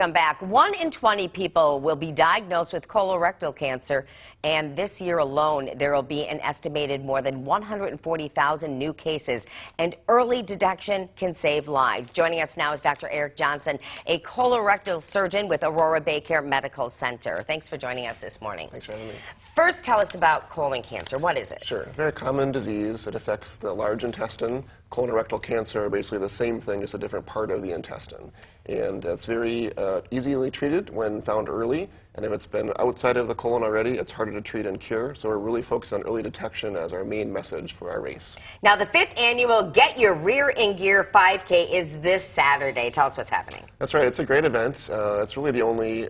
Come back. 1 in 20 people will be diagnosed with colorectal cancer, and this year alone there will be an estimated more than 140,000 new cases, and early detection can save lives. Joining us now is Dr. Eric Johnson, a colorectal surgeon with Aurora Baycare Medical Center. Thanks for joining us this morning. Thanks for having me. First, tell us about colon cancer. What is it? Sure. Very common disease. It affects the large intestine. Colorectal cancer are basically the same thing, just a different part of the intestine. And it's very easily treated when found early. And if it's been outside of the colon already, it's harder to treat and cure. So we're really focused on early detection as our main message for our race. Now, the 5th annual Get Your Rear in Gear 5K is this Saturday. Tell us what's happening. That's right. It's a great event. It's really the only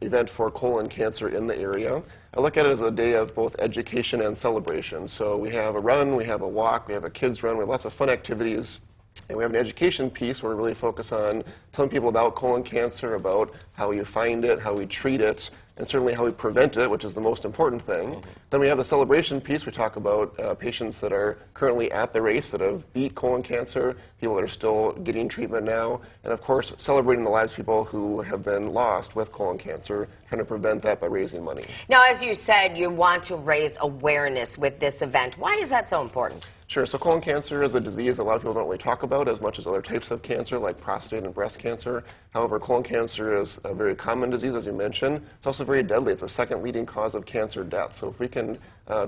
event for colon cancer in the area. I look at it as a day of both education and celebration. So we have a run, we have a walk, we have a kids run, we have lots of fun activities. And we have an education piece where we really focus on telling people about colon cancer, about how you find it, how we treat it, and certainly how we prevent it, which is the most important thing. Then we have the celebration piece. We talk about patients that are currently at the race that have beat colon cancer, people that are still getting treatment now, and of course celebrating the lives of people who have been lost with colon cancer, trying to prevent that by raising money. Now, as you said, you want to raise awareness with this event. Why is that so important? Sure. So colon cancer is a disease that a lot of people don't really talk about as much as other types of cancer like prostate and breast cancer. However, colon cancer is a very common disease, as you mentioned. It's also very deadly. It's the second leading cause of cancer death. So if we can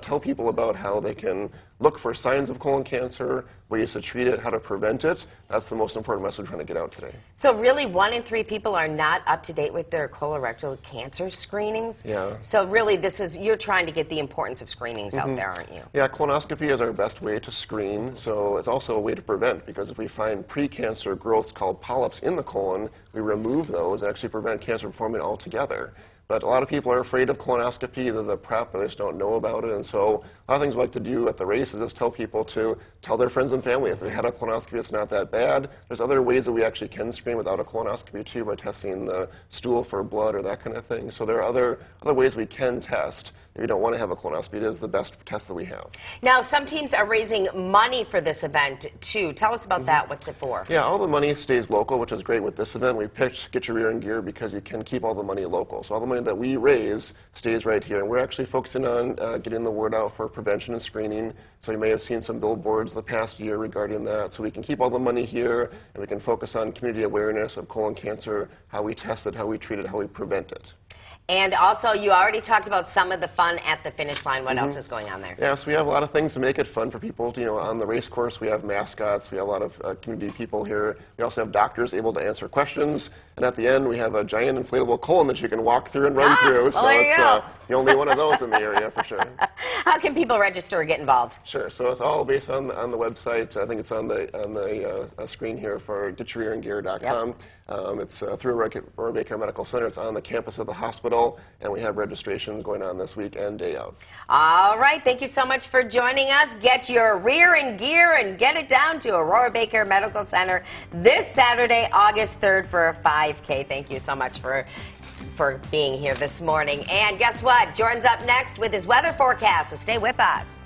tell people about how they can look for signs of colon cancer, ways to treat it, how to prevent it, that's the most important message we're trying to get out today. So really 1 in 3 people are not up to date with their colorectal cancer screenings? Yeah. So really you're trying to get the importance of screenings out there, aren't you? Yeah, colonoscopy is our best way to screen, so it's also a way to prevent, because if we find precancer growths called polyps in the colon, we remove those and actually prevent cancer from forming altogether. But a lot of people are afraid of colonoscopy, the prep, or they just don't know about it. And so a lot of things we like to do at the race is just tell people to tell their friends and family if they had a colonoscopy, it's not that bad. There's other ways that we actually can screen without a colonoscopy too, by testing the stool for blood or that kind of thing. So there are other ways we can test. If you don't want to have a colonoscopy, it is the best test that we have. Now, some teams are raising money for this event too. Tell us about that. What's it for? Yeah, all the money stays local, which is great with this event. We picked Get Your Rear in Gear because you can keep all the money local. So all the money that we raise stays right here. And we're actually focusing on getting the word out for prevention and screening. So you may have seen some billboards the past year regarding that. So we can keep all the money here, and we can focus on community awareness of colon cancer, how we test it, how we treat it, how we prevent it. And also, you already talked about some of the fun at the finish line. What else is going on there? Yeah, so we have a lot of things to make it fun for people. On the race course, we have mascots. We have a lot of community people here. We also have doctors able to answer questions. And at the end, we have a giant inflatable colon that you can walk through and run through. So it's the only one of those in the area for sure. How can people register or get involved? Sure. So it's all based on the website. I think it's on the screen here for getyourrearandgear.com. It's through Aurora Baycare Medical Center. It's on the campus of the hospital, and we have registrations going on this week and day of. All right. Thank you so much for joining us. Get your rear in gear and get it down to Aurora Baycare Medical Center this Saturday, August 3rd for a 5K. Thank you so much for being here this morning. And guess what? Jordan's up next with his weather forecast, so stay with us.